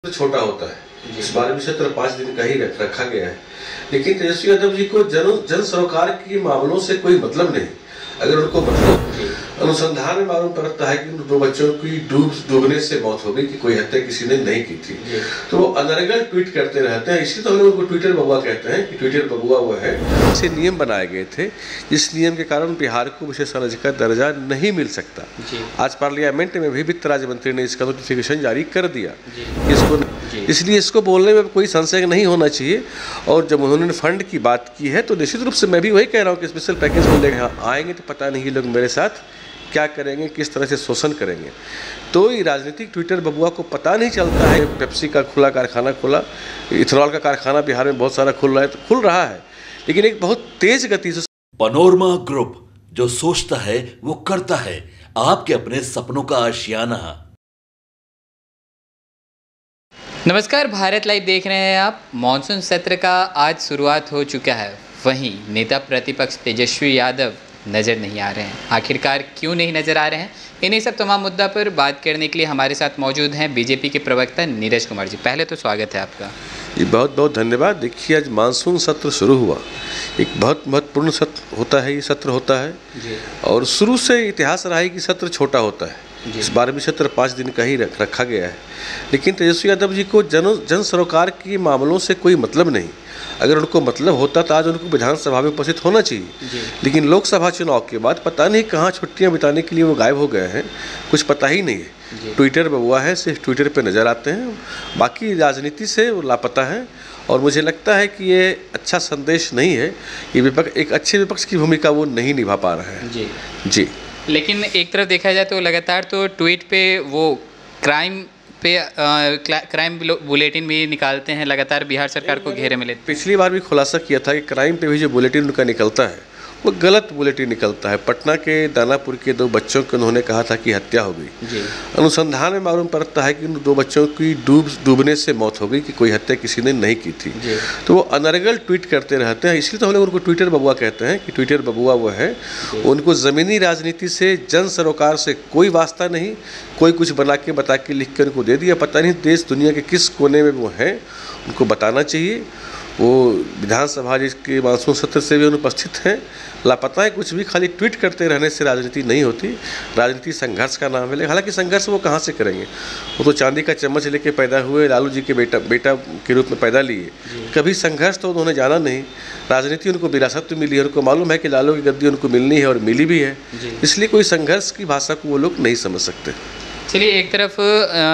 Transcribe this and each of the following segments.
तो छोटा होता है। इस बार भी सत्र 5 दिन का ही रखा गया है, लेकिन तेजस्वी यादव जी को जन सरोकार के मामलों से कोई मतलब नहीं। अगर उनको मतलब अनुसंधान में मालूम पड़ता है कि 2 बच्चों की डूबने से मौत हो गई, कि कोई हत्या किसी ने नहीं की थी, तो वो अनर्गल ट्वीट करते रहते हैं। इसी तो हम लोग उनको ट्विटर बबुआ कहते हैं कि ट्विटर बबुआ वो है। ऐसे नियम बनाए गए थे जिस नियम के कारण बिहार को विशेष राज्य का दर्जा नहीं मिल सकता। आज पार्लियामेंट में भी वित्त राज्य मंत्री ने इसका नोटिफिकेशन जारी कर दिया। इसको इसलिए इसको बोलने में कोई संशय नहीं होना चाहिए। और जब उन्होंने फंड की बात की है तो निश्चित रूप से मैं भी वही कह रहा हूँ कि स्पेशल पैकेज मिलेगा। आएंगे तो पता नहीं ये लोग मेरे साथ क्या करेंगे, किस तरह से शोषण करेंगे। तो ये राजनीतिक ट्विटर बबुआ को पता नहीं चलता है। पेप्सी का खुला कारखाना खुला, इथेनॉल का कारखाना बिहार में बहुत सारा खुल रहा है, लेकिन एक बहुत तेज गति से। पनोरमा ग्रुप, जो सोचता है वो करता है। आपके अपने सपनों का आशियाना। नमस्कार, भारत लाइव देख रहे हैं आप। मॉनसून सत्र का आज शुरुआत हो चुका है, वहीं नेता प्रतिपक्ष तेजस्वी यादव नज़र नहीं आ रहे हैं। आखिरकार क्यों नहीं नज़र आ रहे हैं, इन्हीं सब तमाम मुद्दा पर बात करने के लिए हमारे साथ मौजूद हैं बीजेपी के प्रवक्ता नीरज कुमार जी। पहले तो स्वागत है आपका। ये बहुत बहुत धन्यवाद। देखिए, आज मानसून सत्र शुरू हुआ, एक बहुत महत्वपूर्ण सत्र होता है। ये सत्र होता है जी। और शुरू से इतिहास रहा है कि सत्र छोटा होता है। इस बार भी सत्र 5 दिन का ही रखा गया है, लेकिन तेजस्वी यादव जी को जन सरोकार के मामलों से कोई मतलब नहीं। अगर उनको मतलब होता तो आज उनको विधानसभा में उपस्थित होना चाहिए, लेकिन लोकसभा चुनाव के बाद पता नहीं कहाँ छुट्टियां बिताने के लिए वो गायब हो गए हैं, कुछ पता ही नहीं है। ट्विटर बबुआ है, सिर्फ ट्विटर पे नज़र आते हैं, बाकी राजनीति से वो लापता है। और मुझे लगता है कि ये अच्छा संदेश नहीं है। ये विपक्ष, एक अच्छे विपक्ष की भूमिका वो नहीं निभा पा रहा है जी। लेकिन एक तरफ देखा जाए तो लगातार तो ट्वीट पे वो क्राइम बुलेटिन भी निकालते हैं, लगातार बिहार सरकार को घेरे में लेते। पिछली बार भी खुलासा किया था कि क्राइम पे भी जो बुलेटिन उनका निकलता है वो गलत बुलेटिन निकलता है। पटना के दानापुर के 2 बच्चों को उन्होंने कहा था कि हत्या हो गई। अनुसंधान में मालूम पड़ता है कि उन 2 बच्चों की डूबने से मौत हो गई, कि कोई हत्या किसी ने नहीं की थी। तो वो अनर्गल ट्वीट करते रहते हैं। इसलिए तो हम लोग उनको ट्विटर बबुआ कहते हैं कि ट्विटर बबुआ वो है। उनको ज़मीनी राजनीति से, जन सरोकार से कोई वास्ता नहीं। कोई कुछ बना के बता के लिख कर उनको दे दिया। पता नहीं देश दुनिया के किस कोने में वो हैं, उनको बताना चाहिए। वो विधानसभा जिसके मानसून सत्र से भी अनुपस्थित हैं, लापता है। कुछ भी खाली ट्वीट करते रहने से राजनीति नहीं होती। राजनीति संघर्ष का नाम है। हालांकि संघर्ष वो कहाँ से करेंगे, वो तो चांदी का चम्मच लेके पैदा हुए, लालू जी के बेटा के रूप में पैदा लिए। कभी संघर्ष तो उन्होंने जाना नहीं। राजनीति उनको विरासत में मिली है, उनको मालूम है कि लालू की गद्दी उनको मिलनी है और मिली भी है। इसलिए कोई संघर्ष की भाषा को वो लोग नहीं समझ सकते। चलिए, एक तरफ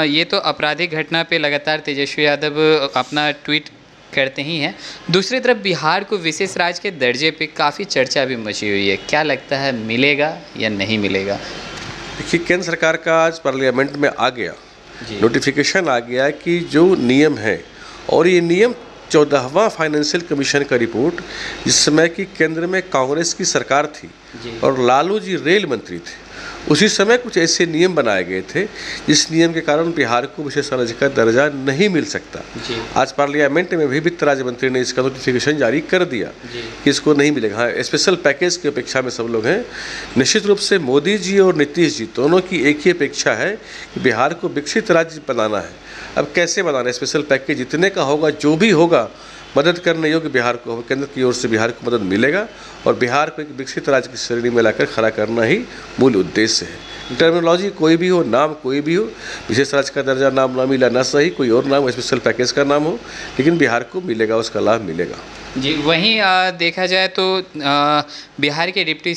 ये तो आपराधिक घटना पे लगातार तेजस्वी यादव अपना ट्वीट करते ही हैं, दूसरी तरफ बिहार को विशेष राज्य के दर्जे पे काफ़ी चर्चा भी मची हुई है। क्या लगता है, मिलेगा या नहीं मिलेगा? देखिए, केंद्र सरकार का आज पार्लियामेंट में आ गया, नोटिफिकेशन आ गया कि जो नियम है, और ये नियम 14वां फाइनेंशियल कमीशन का रिपोर्ट, जिस समय की केंद्र में कांग्रेस की सरकार थी और लालू जी रेल मंत्री थे, उसी समय कुछ ऐसे नियम बनाए गए थे जिस नियम के कारण बिहार को विशेष राज्य का दर्जा नहीं मिल सकता। आज पार्लियामेंट में भी वित्त राज्य मंत्री ने इसका नोटिफिकेशन जारी कर दिया कि इसको नहीं मिलेगा। हाँ, स्पेशल पैकेज की अपेक्षा में सब लोग हैं। निश्चित रूप से मोदी जी और नीतीश जी दोनों की एक ही अपेक्षा है कि बिहार को विकसित राज्य बनाना है। अब कैसे बनाना है? स्पेशल पैकेज जितने का होगा, जो भी होगा, मदद करने योग्य बिहार को, केंद्र की ओर से बिहार को मदद मिलेगा, और बिहार को एक विकसित राज्य की श्रेणी में लाकर खड़ा करना ही मूल उद्देश्य है। टर्मिनोलॉजी कोई भी हो, नाम कोई भी हो, विशेष राज्य का दर्जा नाम ना मिला ना सही, कोई और नाम स्पेशल पैकेज का नाम हो, लेकिन बिहार को मिलेगा, उसका लाभ मिलेगा जी। वहीं देखा जाए तो बिहार के डिप्टी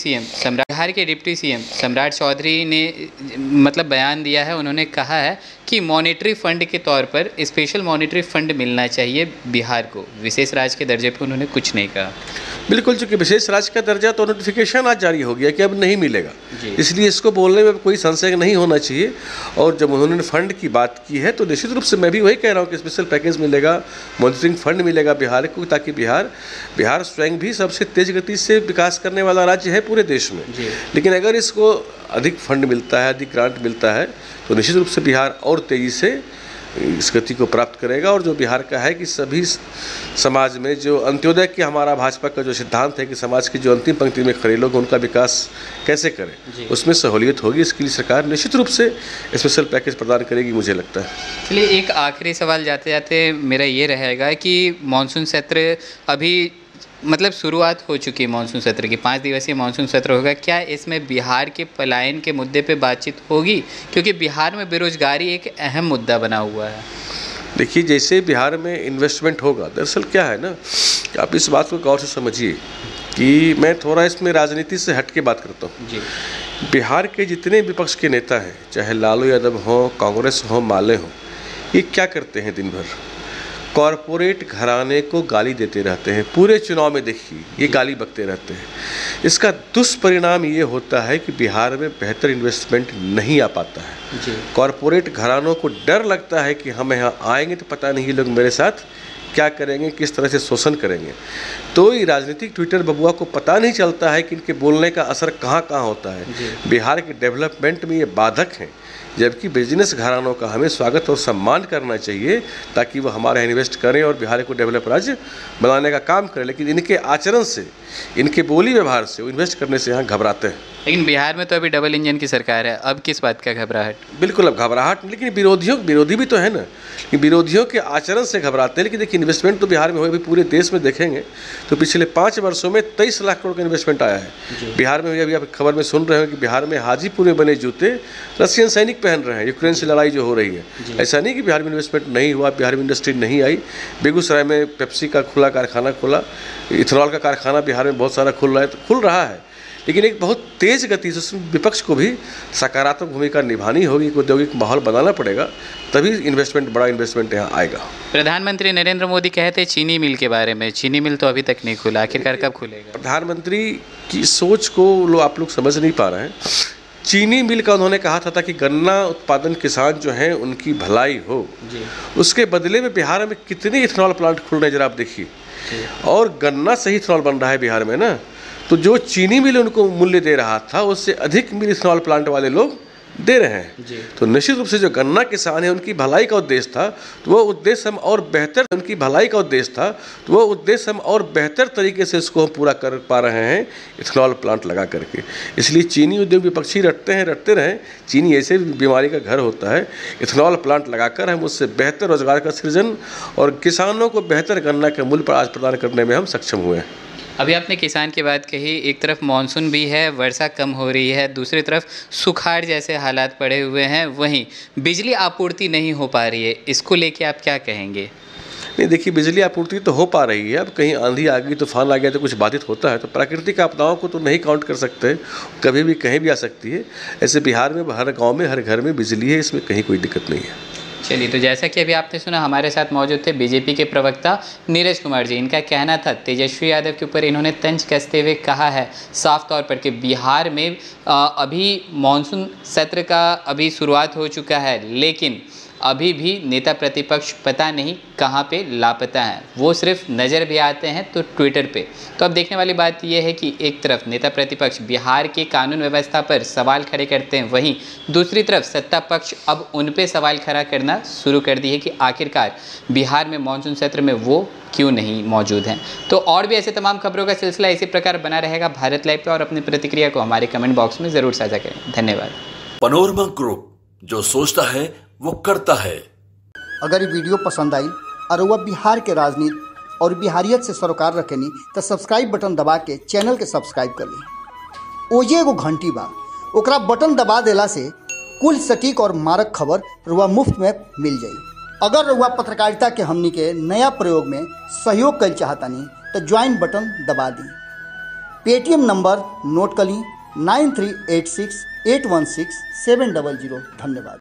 सीएम सम्राट चौधरी ने मतलब बयान दिया है। उन्होंने कहा है कि मॉनेटरी फ़ंड के तौर पर स्पेशल मॉनेटरी फ़ंड मिलना चाहिए बिहार को, विशेष राज्य के दर्जे पर उन्होंने कुछ नहीं कहा। बिल्कुल, चूँकि विशेष राज्य का दर्जा तो नोटिफिकेशन आज जारी हो गया कि अब नहीं मिलेगा, इसलिए इसको बोलने में कोई संशय नहीं होना चाहिए। और जब उन्होंने फंड की बात की है तो निश्चित रूप से मैं भी वही कह रहा हूँ कि स्पेशल पैकेज मिलेगा, मॉनिटरिंग फंड मिलेगा बिहार को, ताकि बिहार स्वयं भी सबसे तेज गति से विकास करने वाला राज्य है पूरे देश में। लेकिन अगर इसको अधिक फंड मिलता है, अधिक ग्रांट मिलता है, तो निश्चित रूप से बिहार और तेज़ी से इस गति को प्राप्त करेगा। और जो बिहार का है कि सभी समाज में जो अंत्योदय की हमारा भाजपा का जो सिद्धांत है कि समाज की जो अंतिम पंक्ति में खड़े लोग उनका विकास कैसे करें, उसमें सहूलियत होगी। इसके लिए सरकार निश्चित रूप से स्पेशल पैकेज प्रदान करेगी, मुझे लगता है। चलिए, एक आखिरी सवाल जाते जाते मेरा ये रहेगा कि मानसून सत्र अभी मतलब शुरुआत हो चुकी है मानसून सत्र की, 5 दिवसीय मानसून सत्र होगा। क्या इसमें बिहार के पलायन के मुद्दे पे बातचीत होगी? क्योंकि बिहार में बेरोजगारी एक अहम मुद्दा बना हुआ है। देखिए, जैसे बिहार में इन्वेस्टमेंट होगा, दरअसल क्या है ना, आप इस बात को गौर से समझिए कि मैं थोड़ा इसमें राजनीति से हट के बात करता हूँ जी। बिहार के जितने विपक्ष के नेता हैं, चाहे लालू यादव हों, कांग्रेस हो, माले हों, ये क्या करते हैं? दिन भर कॉरपोरेट घराने को गाली देते रहते हैं। पूरे चुनाव में देखिए ये गाली बकते रहते हैं। इसका दुष्परिणाम ये होता है कि बिहार में बेहतर इन्वेस्टमेंट नहीं आ पाता है। कॉरपोरेट घरानों को डर लगता है कि हम यहाँ आएंगे तो पता नहीं ये लोग मेरे साथ क्या करेंगे, किस तरह से शोषण करेंगे। तो ये राजनीतिक ट्विटर बबुआ को पता नहीं चलता है कि इनके बोलने का असर कहाँ कहाँ होता है। बिहार के डेवलपमेंट में ये बाधक हैं, जबकि बिजनेस घरानों का हमें स्वागत और सम्मान करना चाहिए ताकि वो हमारे इन्वेस्ट करें और बिहार को डेवलप राज्य बनाने का काम करें। लेकिन इनके आचरण से, इनके बोली व्यवहार से वो इन्वेस्ट करने से यहाँ घबराते हैं। लेकिन बिहार में तो अभी डबल इंजन की सरकार है, अब किस बात का घबराहट? बिल्कुल, अब घबराहट, लेकिन विरोधी भी तो है ना, कि विरोधियों के आचरण से घबराते हैं। लेकिन देखिए, इन्वेस्टमेंट तो बिहार में हुए, भी पूरे देश में देखेंगे तो पिछले 5 वर्षों में 23 लाख करोड़ का इन्वेस्टमेंट आया है बिहार में। अभी आप खबर में सुन रहे हो कि बिहार में हाजीपुर में बने जूते रशियन सैनिक पहन रहे हैं, यूक्रेन से लड़ाई जो हो रही है। ऐसा नहीं कि बिहार में इन्वेस्टमेंट नहीं हुआ, बिहार में इंडस्ट्री नहीं आई। बेगूसराय में पेप्सी का खुला कारखाना खुला, इथेनॉल का कारखाना बिहार में बहुत सारा खुल रहा है। लेकिन एक बहुत तेज़ गति से उसमें विपक्ष को भी सकारात्मक भूमिका निभानी होगी, औद्योगिक माहौल बनाना पड़ेगा, तभी इन्वेस्टमेंट, बड़ा इन्वेस्टमेंट यहाँ आएगा। प्रधानमंत्री नरेंद्र मोदी कहते हैं चीनी मिल के बारे में, चीनी मिल तो अभी तक नहीं खुला, आखिरकार कब खुलेगा? प्रधानमंत्री की सोच को आप लोग समझ नहीं पा रहे हैं। चीनी मिल का उन्होंने कहा था कि गन्ना उत्पादन किसान जो हैं उनकी भलाई हो, उसके बदले में बिहार में कितने इथेनॉल प्लांट खुल रहे हैं जरा आप देखिए। और गन्ना से ही इथेनॉल बन रहा है बिहार में ना, तो जो चीनी मिल उनको मूल्य दे रहा था उससे अधिक मिल इथेनॉल प्लांट वाले लोग दे रहे हैं। तो निश्चित रूप से जो गन्ना किसान है उनकी भलाई का उद्देश्य था, तो वो उद्देश्य हम और बेहतर, उनकी भलाई का उद्देश्य था, तो वो उद्देश्य हम और बेहतर तरीके से इसको हम पूरा कर पा रहे हैं इथेनॉल प्लांट लगा करके। इसलिए चीनी उद्योग विपक्षी रटते रहें। चीनी ऐसे बीमारी का घर होता है। इथेनॉल प्लांट लगाकर हम उससे बेहतर रोजगार का सृजन और किसानों को बेहतर गन्ना के मूल्य पर आज प्रदान करने में हम सक्षम हुए हैं। अभी आपने किसान की बात कही, एक तरफ मानसून भी है, वर्षा कम हो रही है, दूसरी तरफ सुखाड़ जैसे हालात पड़े हुए हैं, वहीं बिजली आपूर्ति नहीं हो पा रही है। इसको लेके आप क्या कहेंगे? नहीं, देखिए, बिजली आपूर्ति तो हो पा रही है। अब कहीं आंधी आ गई, तूफान आ गया तो कुछ बाधित होता है, तो प्राकृतिक आपदाओं को तो नहीं काउंट कर सकते, कभी भी कहीं भी आ सकती है। ऐसे बिहार में हर गाँव में, हर घर में बिजली है, इसमें कहीं कोई दिक्कत नहीं है। चलिए, तो जैसा कि अभी आपने सुना, हमारे साथ मौजूद थे बीजेपी के प्रवक्ता नीरज कुमार जी। इनका कहना था तेजस्वी यादव के ऊपर इन्होंने तंज कसते हुए कहा है साफ तौर पर कि बिहार में अभी मानसून सत्र का अभी शुरुआत हो चुका है, लेकिन अभी भी नेता प्रतिपक्ष पता नहीं कहाँ पे लापता हैं। वो सिर्फ नज़र भी आते हैं तो ट्विटर पे। तो अब देखने वाली बात यह है कि एक तरफ नेता प्रतिपक्ष बिहार के कानून व्यवस्था पर सवाल खड़े करते हैं, वहीं दूसरी तरफ सत्ता पक्ष अब उन पे सवाल खड़ा करना शुरू कर दी है कि आखिरकार बिहार में मानसून सत्र में वो क्यों नहीं मौजूद हैं। तो और भी ऐसे तमाम खबरों का सिलसिला इसी प्रकार बना रहेगा भारत लाइव पे, और अपनी प्रतिक्रिया को हमारे कमेंट बॉक्स में ज़रूर साझा करें। धन्यवाद। पनोरमा ग्रुप, जो सोचता है वो करता है। अगर ये वीडियो पसंद आई और वह बिहार के राजनीति और बिहारियत से सरोकार रखेनी तो सब्सक्राइब बटन दबा के चैनल के सब्सक्राइब कर ली। ओजे एगो घंटी बा, ओकरा बटन दबा देला से कुल सटीक और मारक खबर रुआ मुफ्त में मिल जाई। अगर रुआ पत्रकारिता के हमनी के नया प्रयोग में सहयोग कर चाहतानी तो ज्वाइन बटन दबा दी। पेटीएम नंबर नोट कर ली 9386816700। धन्यवाद।